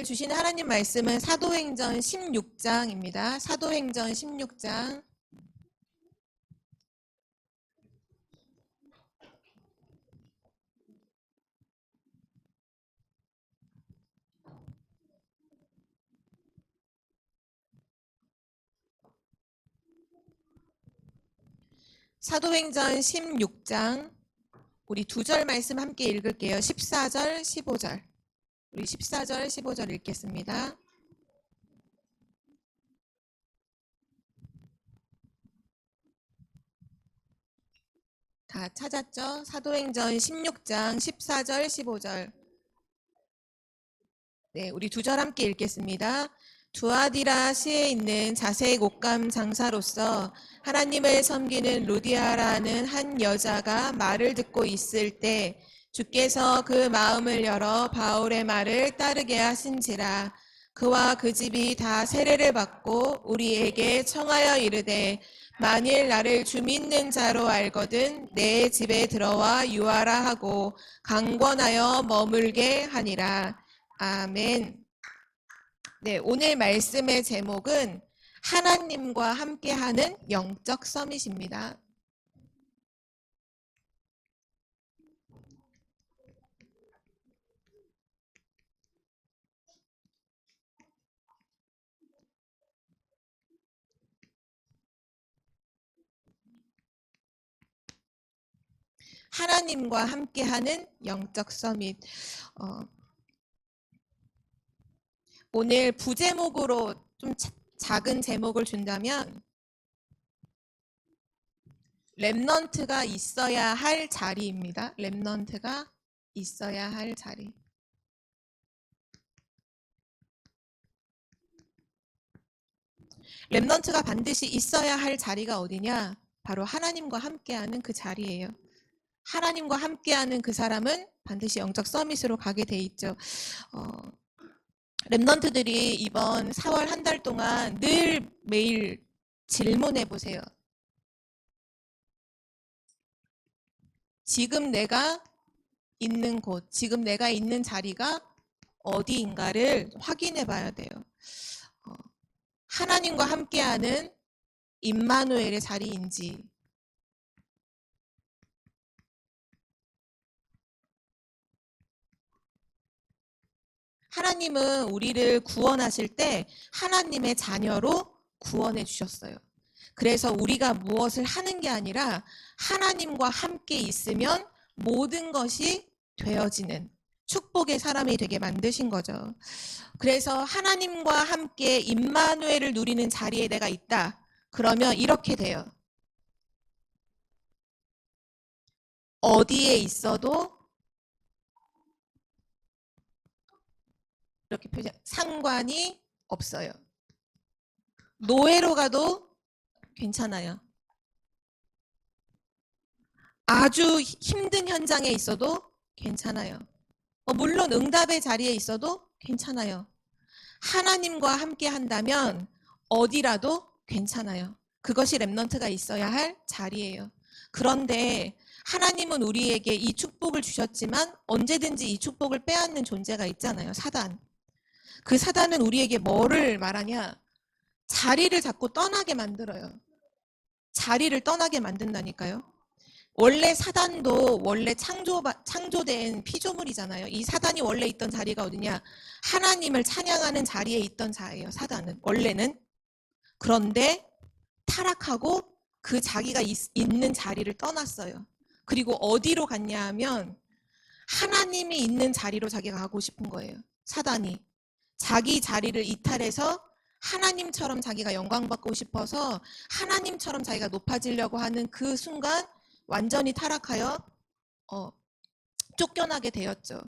오늘 주신 하나님 말씀은 사도행전 16장입니다. 사도행전 16장. 사도행전 16장. 우리 두 절 말씀 함께 읽을게요. 14절, 15절. 우리 14절, 15절 읽겠습니다. 다 찾았죠? 사도행전 16장 14절, 15절. 네, 우리 두 절 함께 읽겠습니다. 두아디라시에 있는 자색 옷감 장사로서 하나님을 섬기는 루디아라는 한 여자가 말을 듣고 있을 때 주께서 그 마음을 열어 바울의 말을 따르게 하신지라. 그와 그 집이 다 세례를 받고 우리에게 청하여 이르되 만일 나를 주 믿는 자로 알거든 내 집에 들어와 유하라 하고 강권하여 머물게 하니라. 아멘. 네, 오늘 말씀의 제목은 하나님과 함께하는 영적 서밋입니다. 하나님과 함께하는 영적 서밋. 오늘 부제목으로 좀 작은 제목을 준다면 렘넌트가 있어야 할 자리입니다. 렘넌트가 있어야 할 자리. 렘넌트가 반드시 있어야 할 자리가 어디냐? 바로 하나님과 함께하는 그 자리예요. 하나님과 함께하는 그 사람은 반드시 영적 서밋으로 가게 돼 있죠. 렘넌트들이 이번 4월 한 달 동안 늘 매일 질문해 보세요. 지금 내가 있는 곳, 지금 내가 있는 자리가 어디인가를 확인해 봐야 돼요. 하나님과 함께하는 임마누엘의 자리인지, 하나님은 우리를 구원하실 때 하나님의 자녀로 구원해 주셨어요. 그래서 우리가 무엇을 하는 게 아니라 하나님과 함께 있으면 모든 것이 되어지는 축복의 사람이 되게 만드신 거죠. 그래서 하나님과 함께 임마누엘을 누리는 자리에 내가 있다. 그러면 이렇게 돼요. 어디에 있어도 이렇게 표현, 상관이 없어요. 노예로 가도 괜찮아요. 아주 힘든 현장에 있어도 괜찮아요. 물론 응답의 자리에 있어도 괜찮아요. 하나님과 함께 한다면 어디라도 괜찮아요. 그것이 렘넌트가 있어야 할 자리예요. 그런데 하나님은 우리에게 이 축복을 주셨지만 언제든지 이 축복을 빼앗는 존재가 있잖아요. 사단. 그 사단은 우리에게 뭐를 말하냐? 자리를 자꾸 떠나게 만들어요. 자리를 떠나게 만든다니까요. 원래 사단도 원래 창조된 피조물이잖아요. 이 사단이 원래 있던 자리가 어디냐? 하나님을 찬양하는 자리에 있던 자예요. 사단은 원래는. 그런데 타락하고 그 자기가 있는 자리를 떠났어요. 그리고 어디로 갔냐 하면 하나님이 있는 자리로 자기가 가고 싶은 거예요. 사단이. 자기 자리를 이탈해서 하나님처럼 자기가 영광받고 싶어서 하나님처럼 자기가 높아지려고 하는 그 순간 완전히 타락하여 쫓겨나게 되었죠.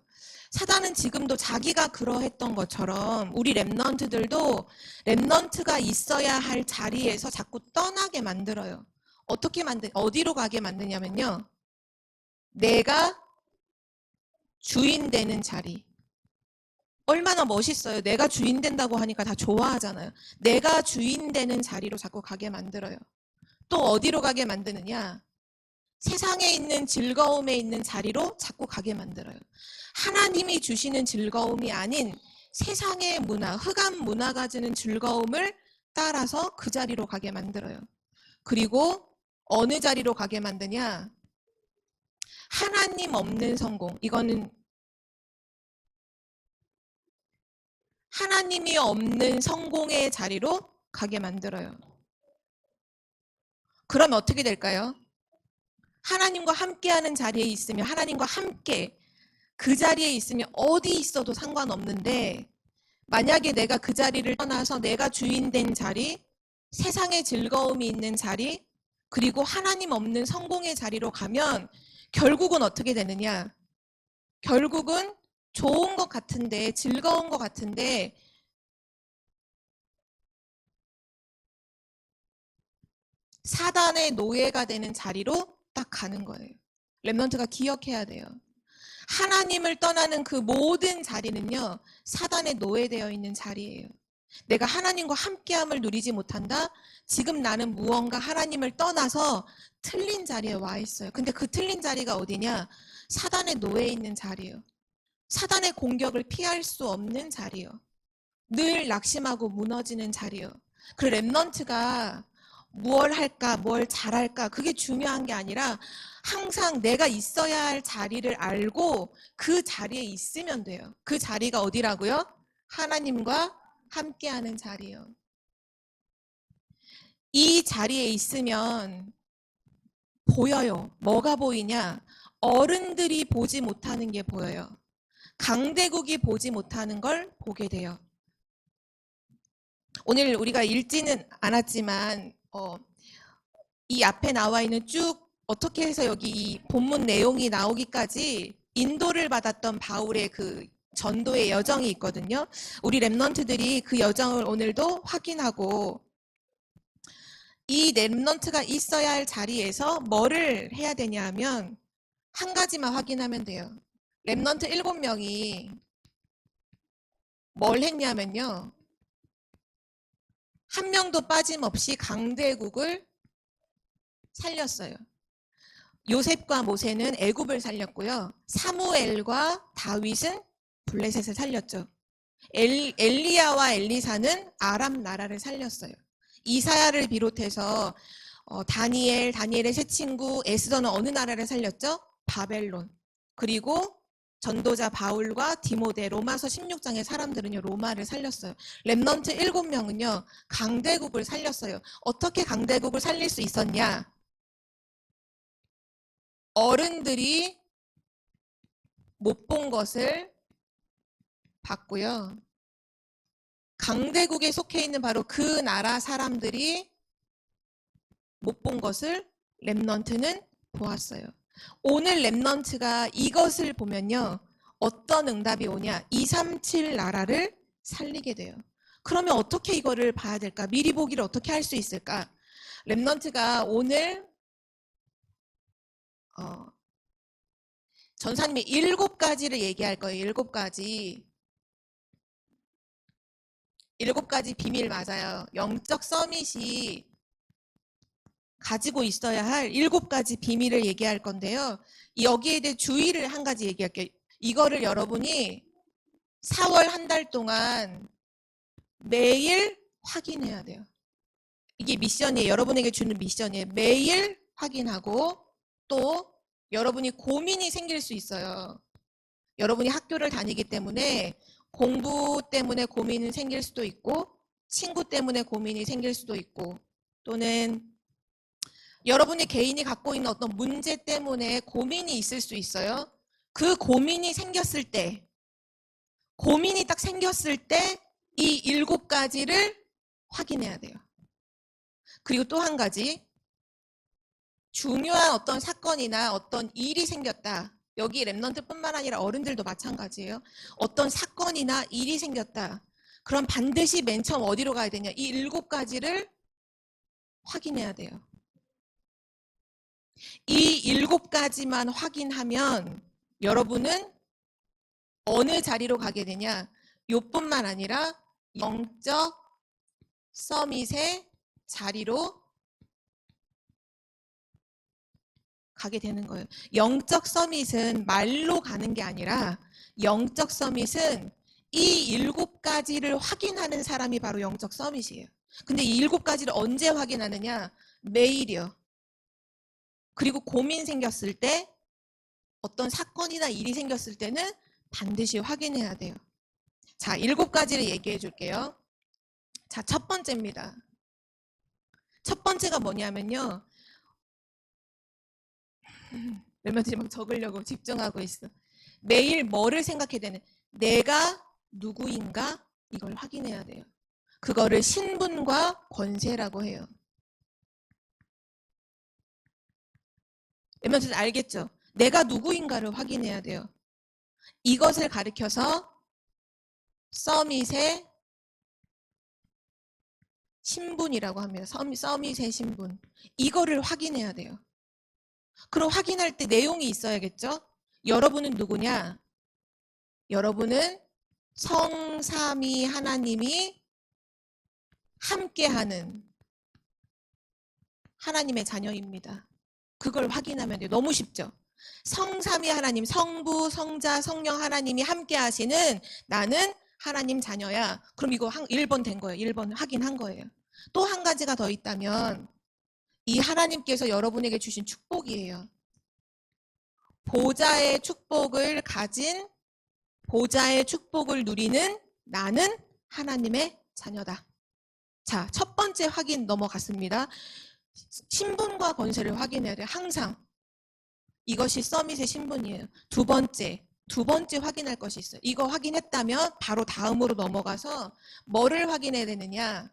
사단은 지금도 자기가 그러했던 것처럼 우리 렘넌트들도 렘넌트가 있어야 할 자리에서 자꾸 떠나게 만들어요. 어디로 가게 만드냐면요. 내가 주인 되는 자리. 얼마나 멋있어요. 내가 주인 된다고 하니까 다 좋아하잖아요. 내가 주인 되는 자리로 자꾸 가게 만들어요. 또 어디로 가게 만드느냐? 세상에 있는 즐거움에 있는 자리로 자꾸 가게 만들어요. 하나님이 주시는 즐거움이 아닌 세상의 문화, 흑암 문화가 주는 즐거움을 따라서 그 자리로 가게 만들어요. 그리고 어느 자리로 가게 만드냐? 하나님 없는 성공. 이거는 하나님이 없는 성공의 자리로 가게 만들어요. 그럼 어떻게 될까요? 하나님과 함께하는 자리에 있으면 하나님과 함께 그 자리에 있으면 어디 있어도 상관없는데 만약에 내가 그 자리를 떠나서 내가 주인 된 자리, 세상의 즐거움이 있는 자리, 그리고 하나님 없는 성공의 자리로 가면 결국은 어떻게 되느냐? 결국은 좋은 것 같은데, 즐거운 것 같은데 사단의 노예가 되는 자리로 딱 가는 거예요. 렘넌트가 기억해야 돼요. 하나님을 떠나는 그 모든 자리는요, 사단에 노예되어 있는 자리예요. 내가 하나님과 함께함을 누리지 못한다? 지금 나는 무언가 하나님을 떠나서 틀린 자리에 와 있어요. 근데 그 틀린 자리가 어디냐? 사단의 노예에 있는 자리예요. 사단의 공격을 피할 수 없는 자리요. 늘 낙심하고 무너지는 자리요. 그 렘넌트가 뭘 할까, 뭘 잘할까, 그게 중요한 게 아니라 항상 내가 있어야 할 자리를 알고 그 자리에 있으면 돼요. 그 자리가 어디라고요? 하나님과 함께하는 자리요. 이 자리에 있으면 보여요. 뭐가 보이냐? 어른들이 보지 못하는 게 보여요. 강대국이 보지 못하는 걸 보게 돼요. 오늘 우리가 읽지는 않았지만 이 앞에 나와 있는 쭉 어떻게 해서 여기 이 본문 내용이 나오기까지 인도를 받았던 바울의 그 전도의 여정이 있거든요. 우리 렘넌트들이 그 여정을 오늘도 확인하고 이 렘넌트가 있어야 할 자리에서 뭐를 해야 되냐 하면 한 가지만 확인하면 돼요. 렘넌트 7명이 뭘 했냐면요. 한 명도 빠짐없이 강대국을 살렸어요. 요셉과 모세는 애굽을 살렸고요. 사무엘과 다윗은 블레셋을 살렸죠. 엘리야와 엘리사는 아람 나라를 살렸어요. 이사야를 비롯해서 다니엘의 세 친구 에스더는 어느 나라를 살렸죠? 바벨론. 그리고 전도자 바울과 디모데 로마서 16장의 사람들은요 로마를 살렸어요. 렘넌트 7명은요 강대국을 살렸어요. 어떻게 강대국을 살릴 수 있었냐? 어른들이 못 본 것을 봤고요. 강대국에 속해 있는 바로 그 나라 사람들이 못 본 것을 렘넌트는 보았어요. 오늘 렘넌트가 이것을 보면요. 어떤 응답이 오냐? 237 나라를 살리게 돼요. 그러면 어떻게 이거를 봐야 될까? 미리 보기를 어떻게 할 수 있을까? 렘넌트가 오늘 전사님이 7가지를 얘기할 거예요. 7가지. 7가지 비밀 맞아요. 영적 서밋이 가지고 있어야 할 7가지 비밀을 얘기할 건데요. 여기에 대해 주의를 한 가지 얘기할게요. 이거를 여러분이 4월 한 달 동안 매일 확인해야 돼요. 이게 미션이에요. 여러분에게 주는 미션이에요. 매일 확인하고 또 여러분이 고민이 생길 수 있어요. 여러분이 학교를 다니기 때문에 공부 때문에 고민이 생길 수도 있고 친구 때문에 고민이 생길 수도 있고 또는 여러분의 개인이 갖고 있는 어떤 문제 때문에 고민이 있을 수 있어요. 그 고민이 생겼을 때 고민이 딱 생겼을 때 이 7가지를 확인해야 돼요. 그리고 또 한 가지 중요한 어떤 사건이나 어떤 일이 생겼다. 여기 렘넌트뿐만 아니라 어른들도 마찬가지예요. 어떤 사건이나 일이 생겼다. 그럼 반드시 맨 처음 어디로 가야 되냐? 이 7가지를 확인해야 돼요. 이 7가지만 확인하면 여러분은 어느 자리로 가게 되냐? 요뿐만 아니라 영적 서밋의 자리로 가게 되는 거예요. 영적 서밋은 말로 가는 게 아니라 영적 서밋은 이 7가지를 확인하는 사람이 바로 영적 서밋이에요. 근데 이 7가지를 언제 확인하느냐? 매일이요. 그리고 고민 생겼을 때, 어떤 사건이나 일이 생겼을 때는 반드시 확인해야 돼요. 자, 7가지를 얘기해 줄게요. 자, 첫 번째입니다. 첫 번째가 뭐냐면요. 멤버들이 막 적으려고 집중하고 있어. 매일 뭐를 생각해야 되는? 내가 누구인가? 이걸 확인해야 돼요. 그거를 신분과 권세라고 해요. 멤버들 알겠죠? 내가 누구인가를 확인해야 돼요. 이것을 가리켜서 서밋의 신분이라고 합니다. 서밋의 신분. 이거를 확인해야 돼요. 그럼 확인할 때 내용이 있어야겠죠? 여러분은 누구냐? 여러분은 성삼위 하나님이 함께하는 하나님의 자녀입니다. 그걸 확인하면 돼요. 너무 쉽죠? 성삼위 하나님, 성부, 성자, 성령 하나님이 함께하시는 나는 하나님 자녀야. 그럼 이거 1번 된 거예요. 1번 확인한 거예요. 또 한 가지가 더 있다면 이 하나님께서 여러분에게 주신 축복이에요. 보좌의 축복을 가진, 보좌의 축복을 누리는 나는 하나님의 자녀다. 자, 첫 번째 확인 넘어갔습니다. 신분과 권세를 확인해야 돼요. 항상. 이것이 서밋의 신분이에요. 두 번째 확인할 것이 있어요. 이거 확인했다면 바로 다음으로 넘어가서 뭐를 확인해야 되느냐?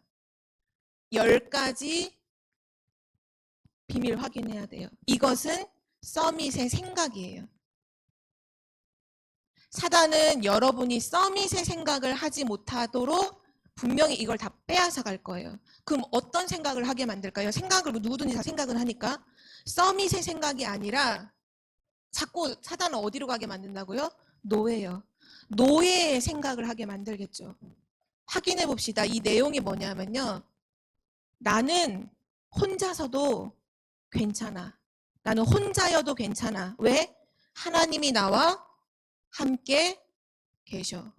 10가지 비밀 확인해야 돼요. 이것은 서밋의 생각이에요. 사단은 여러분이 서밋의 생각을 하지 못하도록 분명히 이걸 다 빼앗아 갈 거예요. 그럼 어떤 생각을 하게 만들까요? 생각을 누구든지 다 생각은 하니까 서밋의 생각이 아니라 자꾸 사단은 어디로 가게 만든다고요? 노예요. 노예의 생각을 하게 만들겠죠. 확인해 봅시다. 이 내용이 뭐냐면요. 나는 혼자서도 괜찮아. 나는 혼자여도 괜찮아. 왜? 하나님이 나와 함께 계셔.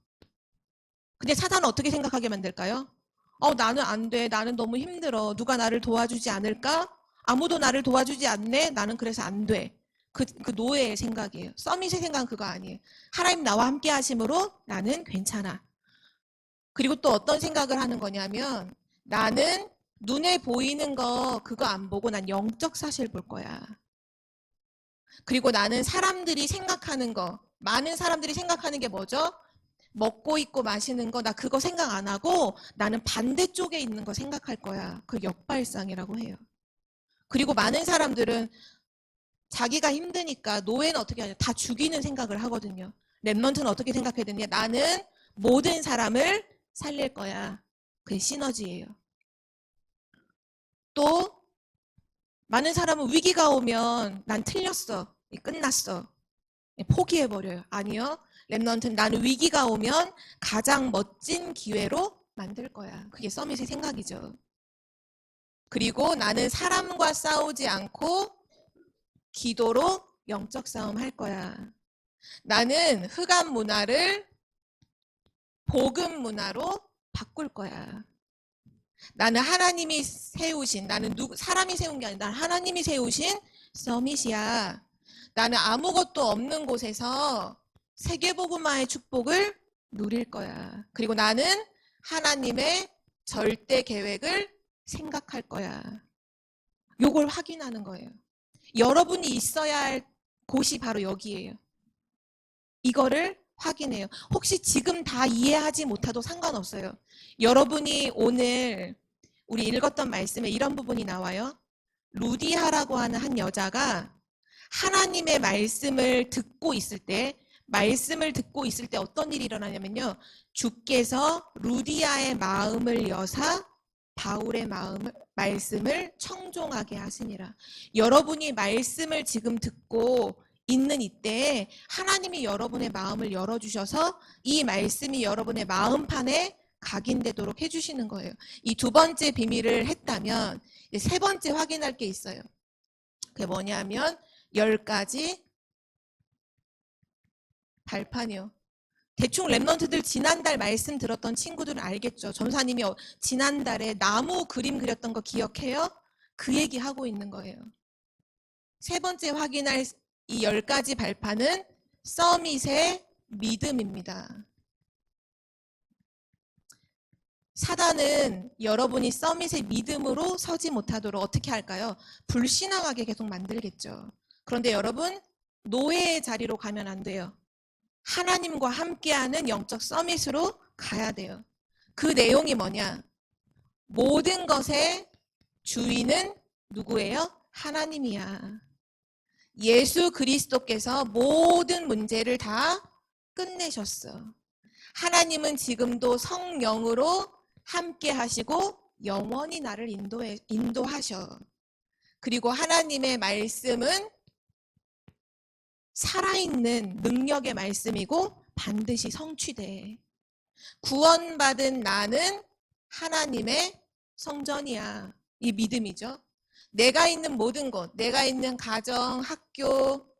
근데 사단은 어떻게 생각하게 만들까요? 나는 안 돼. 나는 너무 힘들어. 누가 나를 도와주지 않을까? 아무도 나를 도와주지 않네. 나는 그래서 안 돼. 그 노예의 생각이에요. 서밋의 생각은 그거 아니에요. 하나님 나와 함께 하심으로 나는 괜찮아. 그리고 또 어떤 생각을 하는 거냐면 나는 눈에 보이는 거 그거 안 보고 난 영적 사실 볼 거야. 그리고 나는 사람들이 생각하는 거, 많은 사람들이 생각하는 게 뭐죠? 먹고 있고 마시는 거, 나 그거 생각 안 하고 나는 반대쪽에 있는 거 생각할 거야. 그 역발상이라고 해요. 그리고 많은 사람들은 자기가 힘드니까 노예는 어떻게 하냐? 다 죽이는 생각을 하거든요. 랩런트는 어떻게 생각해야 되냐? 나는 모든 사람을 살릴 거야. 그게 시너지예요. 또 많은 사람은 위기가 오면 난 틀렸어. 끝났어. 포기해버려요. 아니요. 랩런트는 나는 위기가 오면 가장 멋진 기회로 만들 거야. 그게 서밋의 생각이죠. 그리고 나는 사람과 싸우지 않고 기도로 영적 싸움 할 거야. 나는 흑암 문화를 복음 문화로 바꿀 거야. 나는 하나님이 세우신, 나는 사람이 세운 게 아니라 하나님이 세우신 서밋이야. 나는 아무것도 없는 곳에서 세계복음화의 축복을 누릴 거야. 그리고 나는 하나님의 절대 계획을 생각할 거야. 요걸 확인하는 거예요. 여러분이 있어야 할 곳이 바로 여기예요. 이거를 확인해요. 혹시 지금 다 이해하지 못해도 상관없어요. 여러분이 오늘 우리 읽었던 말씀에 이런 부분이 나와요. 루디아라고 하는 한 여자가 하나님의 말씀을 듣고 있을 때 어떤 일이 일어나냐면요. 주께서 루디아의 마음을 여사 바울의 말씀을 청종하게 하시니라. 여러분이 말씀을 지금 듣고 있는 이때에 하나님이 여러분의 마음을 열어주셔서 이 말씀이 여러분의 마음판에 각인되도록 해주시는 거예요. 이 두 번째 비밀을 했다면 세 번째 확인할 게 있어요. 그게 뭐냐면 10가지 발판이요. 대충 랩런트들 지난달 말씀 들었던 친구들은 알겠죠. 전사님이 지난달에 나무 그림 그렸던 거 기억해요? 그 얘기 하고 있는 거예요. 세 번째 확인할 이 10가지 발판은 서밋의 믿음입니다. 사단은 여러분이 서밋의 믿음으로 서지 못하도록 어떻게 할까요? 불신앙하게 계속 만들겠죠. 그런데 여러분, 노예의 자리로 가면 안 돼요. 하나님과 함께하는 영적 서밋으로 가야 돼요. 그 내용이 뭐냐? 모든 것의 주인은 누구예요? 하나님이야. 예수 그리스도께서 모든 문제를 다 끝내셨어. 하나님은 지금도 성령으로 함께 하시고 영원히 나를 인도하셔. 그리고 하나님의 말씀은 살아있는 능력의 말씀이고 반드시 성취돼. 구원받은 나는 하나님의 성전이야. 이 믿음이죠. 내가 있는 모든 곳, 내가 있는 가정, 학교,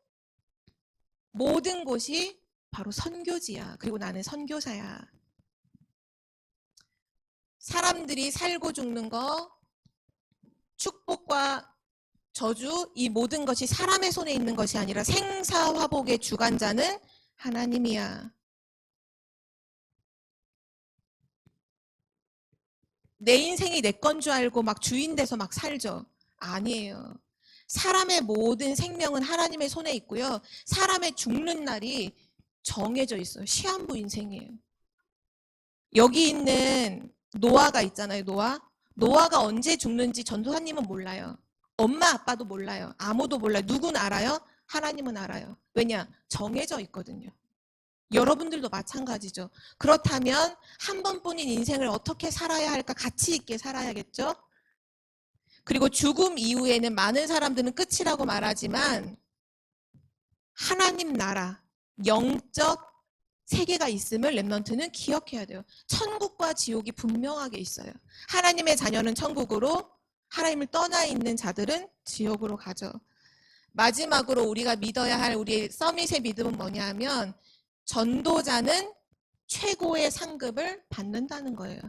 모든 곳이 바로 선교지야. 그리고 나는 선교사야. 사람들이 살고 죽는 거, 축복과 저주, 이 모든 것이 사람의 손에 있는 것이 아니라 생사화복의 주관자는 하나님이야. 내 인생이 내 건 줄 알고 막 주인 돼서 막 살죠. 아니에요. 사람의 모든 생명은 하나님의 손에 있고요. 사람의 죽는 날이 정해져 있어요. 시한부 인생이에요. 여기 있는 노아가 있잖아요. 노아가 언제 죽는지 전도사님은 몰라요. 엄마 아빠도 몰라요. 아무도 몰라요. 누군 알아요? 하나님은 알아요. 왜냐? 정해져 있거든요. 여러분들도 마찬가지죠. 그렇다면 한 번뿐인 인생을 어떻게 살아야 할까? 가치 있게 살아야겠죠? 그리고 죽음 이후에는 많은 사람들은 끝이라고 말하지만 하나님 나라, 영적 세계가 있음을 랩런트는 기억해야 돼요. 천국과 지옥이 분명하게 있어요. 하나님의 자녀는 천국으로, 하나님을 떠나 있는 자들은 지옥으로 가죠. 마지막으로 우리가 믿어야 할 우리의 서밋의 믿음은 뭐냐 하면 전도자는 최고의 상급을 받는다는 거예요.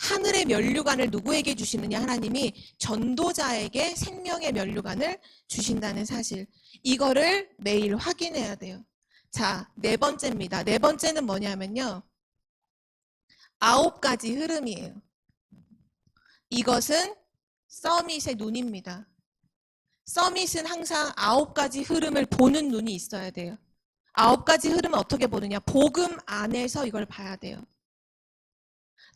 하늘의 면류관을 누구에게 주시느냐? 하나님이 전도자에게 생명의 면류관을 주신다는 사실. 이거를 매일 확인해야 돼요. 자, 네 번째입니다. 네 번째는 뭐냐면요. 9가지 흐름이에요. 이것은 서밋의 눈입니다. 서밋은 항상 9가지 흐름을 보는 눈이 있어야 돼요. 9가지 흐름은 어떻게 보느냐? 복음 안에서 이걸 봐야 돼요.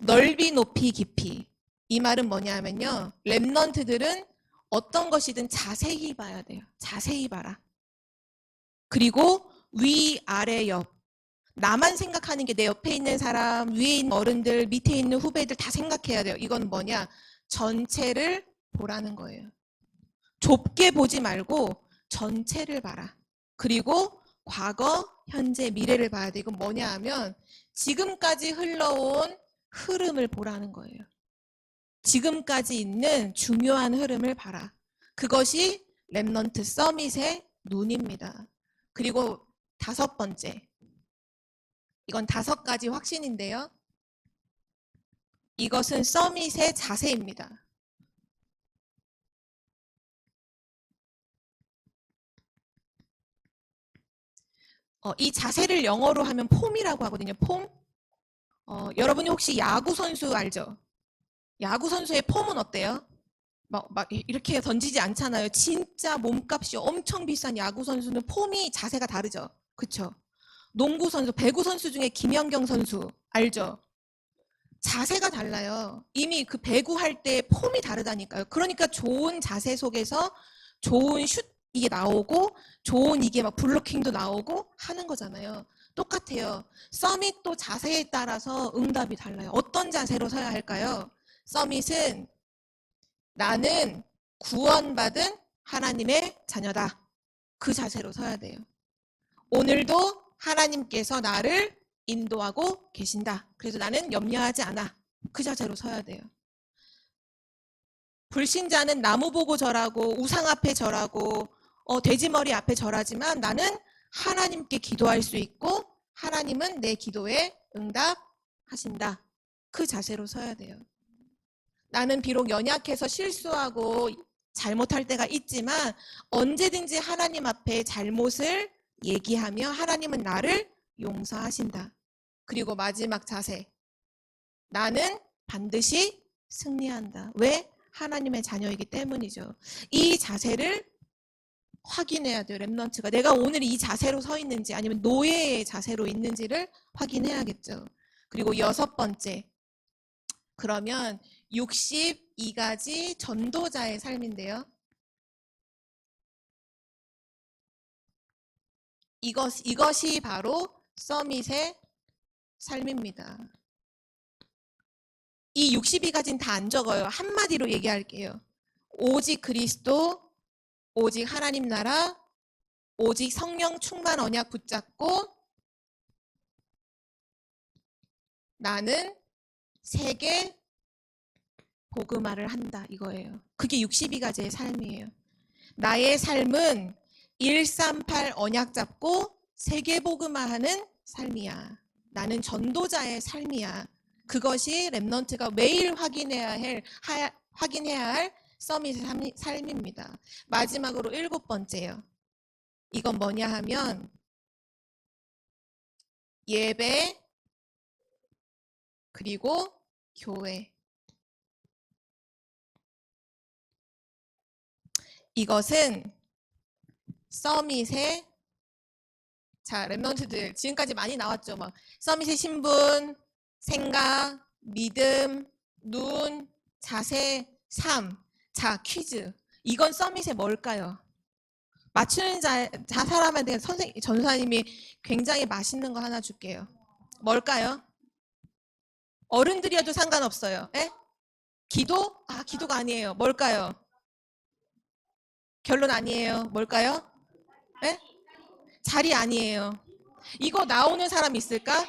넓이, 높이, 깊이. 이 말은 뭐냐면요. 랩런트들은 어떤 것이든 자세히 봐야 돼요. 자세히 봐라. 그리고 위, 아래, 옆. 나만 생각하는 게 내 옆에 있는 사람, 위에 있는 어른들, 밑에 있는 후배들 다 생각해야 돼요. 이건 뭐냐? 전체를 보라는 거예요. 좁게 보지 말고 전체를 봐라. 그리고 과거, 현재, 미래를 봐야 돼. 이건 뭐냐 하면 지금까지 흘러온 흐름을 보라는 거예요. 지금까지 있는 중요한 흐름을 봐라. 그것이 랩런트 서밋의 눈입니다. 그리고 5번째. 이건 5가지 확신인데요. 이것은 서밋의 자세입니다. 이 자세를 영어로 하면 폼이라고 하거든요. 폼. 여러분이 혹시 야구 선수 알죠? 야구 선수의 폼은 어때요? 막 이렇게 던지지 않잖아요. 진짜 몸값이 엄청 비싼 야구 선수는 폼이 자세가 다르죠. 그쵸? 농구 선수, 배구 선수 중에 김연경 선수 알죠? 자세가 달라요. 이미 그 배구 할 때 폼이 다르다니까요. 그러니까 좋은 자세 속에서 좋은 슛 이게 나오고 좋은 이게 막 블로킹도 나오고 하는 거잖아요. 똑같아요. 서밋도 자세에 따라서 응답이 달라요. 어떤 자세로 서야 할까요? 서밋은 나는 구원받은 하나님의 자녀다. 그 자세로 서야 돼요. 오늘도 하나님께서 나를 인도하고 계신다. 그래서 나는 염려하지 않아. 그 자세로 서야 돼요. 불신자는 나무 보고 절하고 우상 앞에 절하고 돼지머리 앞에 절하지만 나는 하나님께 기도할 수 있고 하나님은 내 기도에 응답하신다. 그 자세로 서야 돼요. 나는 비록 연약해서 실수하고 잘못할 때가 있지만 언제든지 하나님 앞에 잘못을 얘기하며 하나님은 나를 용서하신다. 그리고 마지막 자세. 나는 반드시 승리한다. 왜? 하나님의 자녀이기 때문이죠. 이 자세를 확인해야 돼요. 렘넌트가 내가 오늘 이 자세로 서 있는지 아니면 노예의 자세로 있는지를 확인해야겠죠. 그리고 6번째. 그러면 62가지 전도자의 삶인데요. 이것이 바로 서밋의 삶입니다. 이 62가지는 다 안 적어요. 한마디로 얘기할게요. 오직 그리스도, 오직 하나님 나라, 오직 성령 충만 언약 붙잡고 나는 세계 복음화를 한다 이거예요. 그게 62가지의 삶이에요. 나의 삶은 138 언약 잡고 세계 복음화하는 삶이야. 나는 전도자의 삶이야. 그것이 렘넌트가 매일 확인해야 할 서밋의 삶입니다. 마지막으로 7번째요. 이건 뭐냐 하면 예배 그리고 교회. 이것은 서밋의 자 렘넌트들 지금까지 많이 나왔죠. 막 서밋의 신분, 생각, 믿음, 눈, 자세, 삶. 자 퀴즈. 이건 서밋의 뭘까요? 맞추는 사람한테 전사님이 굉장히 맛있는 거 하나 줄게요. 뭘까요? 어른들이어도 상관없어요. 에? 기도? 아 기도가 아니에요. 뭘까요? 결론 아니에요. 뭘까요? 에? 자리 아니에요. 이거 나오는 사람 있을까?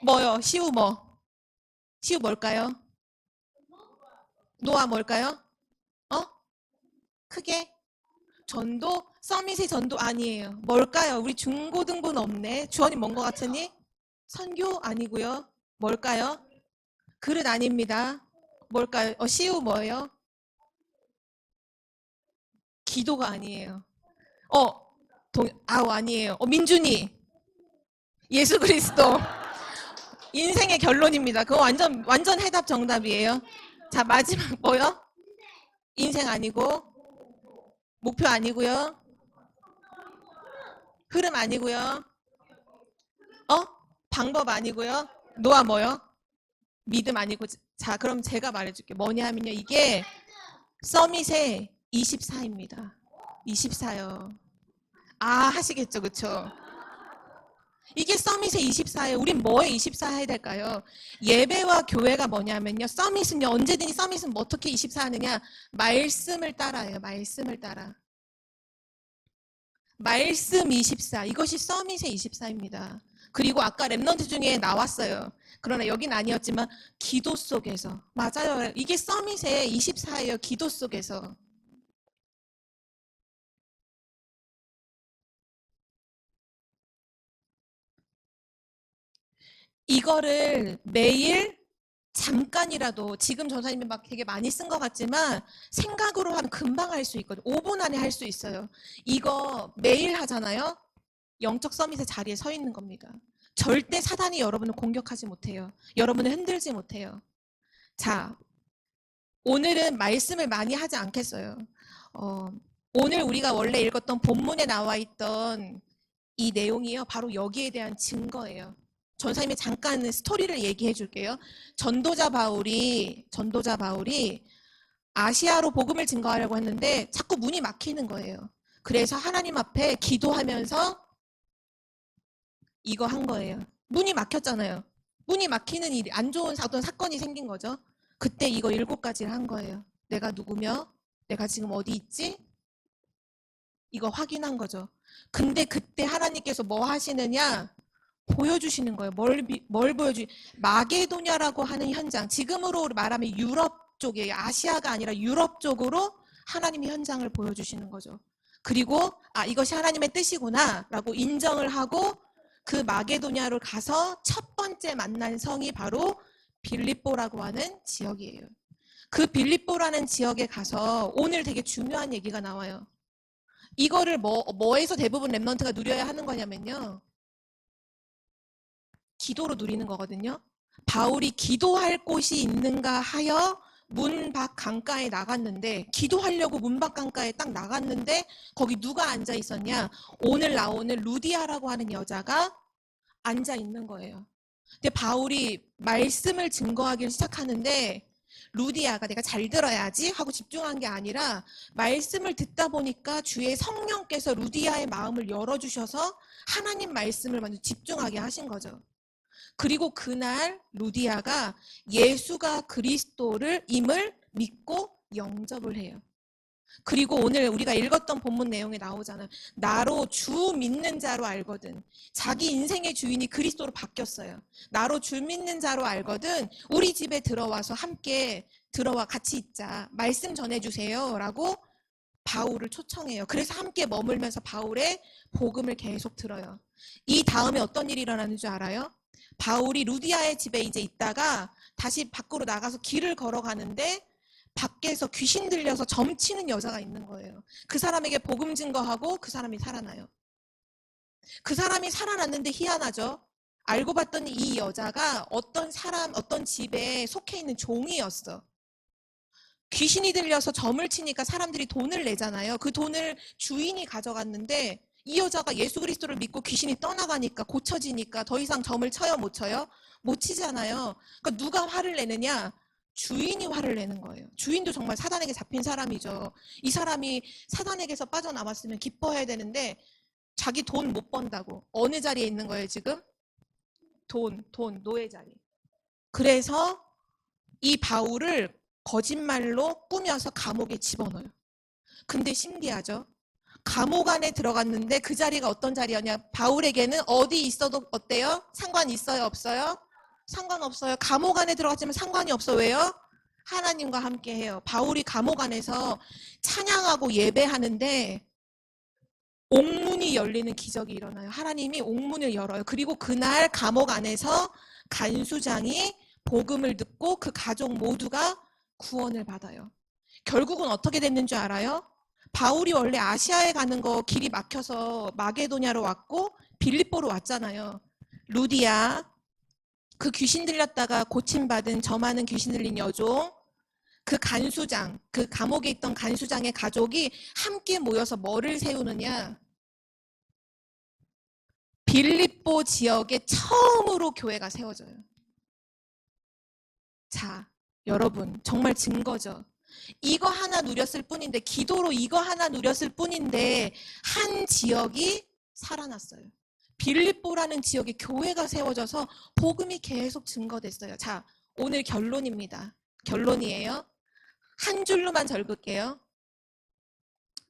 뭐요? 시우 뭐? 시우 뭘까요? 노아 뭘까요? 어? 크게? 전도? 서밋의 전도 아니에요. 뭘까요? 우리 중고등부는 없네. 주원이 뭔 것 같으니? 선교 아니고요. 뭘까요? 그릇 아닙니다. 뭘까요? 시우 뭐예요? 기도가 아니에요. 아니에요. 민준이. 예수 그리스도. 인생의 결론입니다. 그거 완전 해답 정답이에요. 자, 마지막 뭐요? 인생 아니고, 목표 아니고요. 흐름 아니고요. 방법 아니고요. 노아 뭐요? 믿음 아니고. 자, 그럼 제가 말해줄게요. 뭐냐 하면요. 이게 서밋의 24입니다. 24요. 하시겠죠. 그쵸? 이게 서밋의 24예요. 우린 뭐에 24 해야 될까요? 예배와 교회가 뭐냐면요. 서밋은요. 언제든지 서밋은 어떻게 24 하느냐. 말씀을 따라해요. 말씀을 따라. 말씀 24. 이것이 서밋의 24입니다. 그리고 아까 렘넌트 중에 나왔어요. 그러나 여긴 아니었지만 기도 속에서. 맞아요. 이게 서밋의 24예요. 기도 속에서. 이거를 매일 잠깐이라도 지금 전사님이 막 되게 많이 쓴 것 같지만 생각으로 하면 금방 할 수 있거든요. 5분 안에 할 수 있어요. 이거 매일 하잖아요. 영적 서밋의 자리에 서 있는 겁니다. 절대 사단이 여러분을 공격하지 못해요. 여러분을 흔들지 못해요. 자, 오늘은 말씀을 많이 하지 않겠어요. 오늘 우리가 원래 읽었던 본문에 나와 있던 이 내용이요. 바로 여기에 대한 증거예요. 전사님이 잠깐 스토리를 얘기해 줄게요. 전도자 바울이 아시아로 복음을 증거하려고 했는데 자꾸 문이 막히는 거예요. 그래서 하나님 앞에 기도하면서 이거 한 거예요. 문이 막혔잖아요. 문이 막히는 일이 안 좋은 어떤 사건이 생긴 거죠. 그때 이거 7가지를 한 거예요. 내가 누구며? 내가 지금 어디 있지? 이거 확인한 거죠. 근데 그때 하나님께서 뭐 하시느냐? 보여주시는 거예요. 뭘 마게도냐라고 하는 현장. 지금으로 말하면 유럽 쪽이에요. 아시아가 아니라 유럽 쪽으로 하나님의 현장을 보여주시는 거죠. 그리고 이것이 하나님의 뜻이구나 라고 인정을 하고 그 마게도냐로 가서 첫 번째 만난 성이 바로 빌립보라고 하는 지역이에요. 그 빌립보라는 지역에 가서 오늘 되게 중요한 얘기가 나와요. 이거를 뭐에서 대부분 랩넌트가 누려야 하는 거냐면요. 기도로 누리는 거거든요. 바울이 기도할 곳이 있는가 하여 문 밖 강가에 나갔는데, 기도하려고 문 밖 강가에 딱 나갔는데 거기 누가 앉아 있었냐? 오늘 나오는 루디아라고 하는 여자가 앉아 있는 거예요. 근데 바울이 말씀을 증거하기 시작하는데 루디아가 내가 잘 들어야지 하고 집중한 게 아니라 말씀을 듣다 보니까 주의 성령께서 루디아의 마음을 열어주셔서 하나님 말씀을 먼저 집중하게 하신 거죠. 그리고 그날 루디아가 예수가 그리스도를 임을 믿고 영접을 해요. 그리고 오늘 우리가 읽었던 본문 내용에 나오잖아요. 나로 주 믿는 자로 알거든. 자기 인생의 주인이 그리스도로 바뀌었어요. 나로 주 믿는 자로 알거든. 우리 집에 들어와서 함께 들어와 같이 있자. 말씀 전해주세요. 라고 바울을 초청해요. 그래서 함께 머물면서 바울의 복음을 계속 들어요. 이 다음에 어떤 일이 일어나는 줄 알아요? 바울이 루디아의 집에 이제 있다가 다시 밖으로 나가서 길을 걸어가는데 밖에서 귀신 들려서 점치는 여자가 있는 거예요. 그 사람에게 복음 증거하고 그 사람이 살아나요. 그 사람이 살아났는데 희한하죠. 알고 봤더니 이 여자가 어떤 집에 속해 있는 종이었어. 귀신이 들려서 점을 치니까 사람들이 돈을 내잖아요. 그 돈을 주인이 가져갔는데 이 여자가 예수 그리스도를 믿고 귀신이 떠나가니까 고쳐지니까 더 이상 점을 쳐요, 못 쳐요? 못 치잖아요. 그러니까 누가 화를 내느냐? 주인이 화를 내는 거예요. 주인도 정말 사단에게 잡힌 사람이죠. 이 사람이 사단에게서 빠져나왔으면 기뻐해야 되는데 자기 돈 못 번다고. 어느 자리에 있는 거예요, 지금? 돈, 노예 자리. 그래서 이 바울을 거짓말로 꾸며서 감옥에 집어넣어요. 근데 신기하죠? 감옥 안에 들어갔는데 그 자리가 어떤 자리였냐? 바울에게는 어디 있어도 어때요? 상관 있어요? 없어요? 상관없어요. 감옥 안에 들어갔지만 상관이 없어. 왜요? 하나님과 함께 해요. 바울이 감옥 안에서 찬양하고 예배하는데 옥문이 열리는 기적이 일어나요. 하나님이 옥문을 열어요. 그리고 그날 감옥 안에서 간수장이 복음을 듣고 그 가족 모두가 구원을 받아요. 결국은 어떻게 됐는 줄 알아요? 바울이 원래 아시아에 가는 거 길이 막혀서 마게도냐로 왔고 빌립보로 왔잖아요. 루디아, 그 귀신 들렸다가 고침받은 저 많은 귀신 들린 여종, 그 간수장, 그 감옥에 있던 간수장의 가족이 함께 모여서 뭐를 세우느냐? 빌립보 지역에 처음으로 교회가 세워져요. 자, 여러분 정말 증거죠. 이거 하나 누렸을 뿐인데, 기도로 이거 하나 누렸을 뿐인데 한 지역이 살아났어요. 빌립보라는 지역에 교회가 세워져서 복음이 계속 증거됐어요. 자, 오늘 결론입니다. 결론이에요. 한 줄로만 적을게요.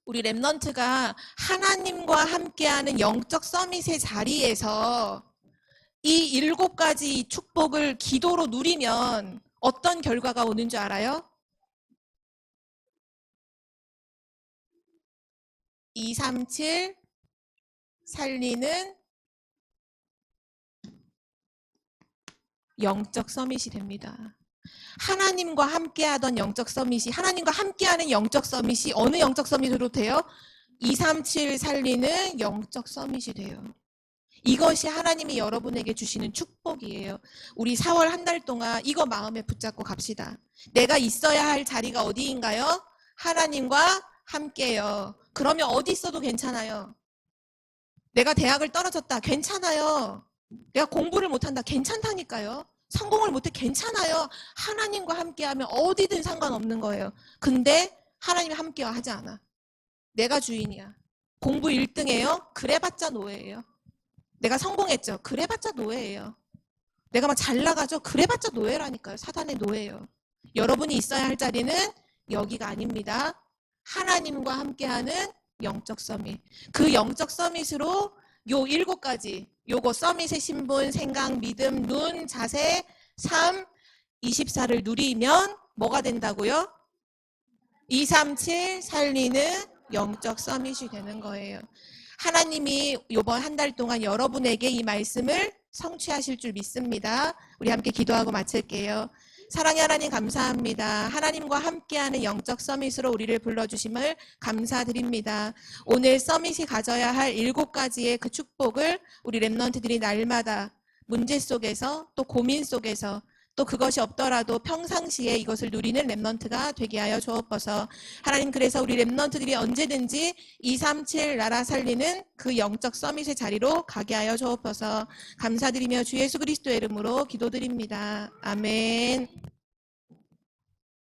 우리 랩넌트가 하나님과 함께하는 영적 서밋의 자리에서 이 7가지 축복을 기도로 누리면 어떤 결과가 오는 줄 알아요? 237 살리는 영적 서밋이 됩니다. 하나님과 함께하던 영적 서밋이, 하나님과 함께하는 영적 서밋이 어느 영적 서밋으로 돼요? 237 살리는 영적 서밋이 돼요. 이것이 하나님이 여러분에게 주시는 축복이에요. 우리 4월 한 달 동안 이거 마음에 붙잡고 갑시다. 내가 있어야 할 자리가 어디인가요? 하나님과 함께요. 그러면 어디 있어도 괜찮아요. 내가 대학을 떨어졌다. 괜찮아요. 내가 공부를 못한다. 괜찮다니까요. 성공을 못해. 괜찮아요. 하나님과 함께하면 어디든 상관없는 거예요. 근데 하나님이 함께와 하지 않아. 내가 주인이야. 공부 1등해요? 그래봤자 노예예요. 내가 성공했죠? 그래봤자 노예예요. 내가 막 잘 나가죠? 그래봤자 노예라니까요. 사단의 노예예요. 여러분이 있어야 할 자리는 여기가 아닙니다. 하나님과 함께하는 영적 서밋. 그 영적 서밋으로 요 7가지, 요거 서밋의 신분, 생각, 믿음, 눈, 자세, 삶, 24를 누리면 뭐가 된다고요? 237 살리는 영적 서밋이 되는 거예요. 하나님이 이번 한 달 동안 여러분에게 이 말씀을 성취하실 줄 믿습니다. 우리 함께 기도하고 마칠게요. 사랑의 하나님 감사합니다. 하나님과 함께하는 영적 서밋으로 우리를 불러주심을 감사드립니다. 오늘 서밋이 가져야 할 7가지의 그 축복을 우리 랩런트들이 날마다 문제 속에서 또 고민 속에서 또 그것이 없더라도 평상시에 이것을 누리는 랩런트가 되게 하여 주옵소서. 하나님, 그래서 우리 랩런트들이 언제든지 237 나라 살리는 그 영적 서밋의 자리로 가게 하여 주옵소서. 감사드리며 주 예수 그리스도의 이름으로 기도드립니다. 아멘.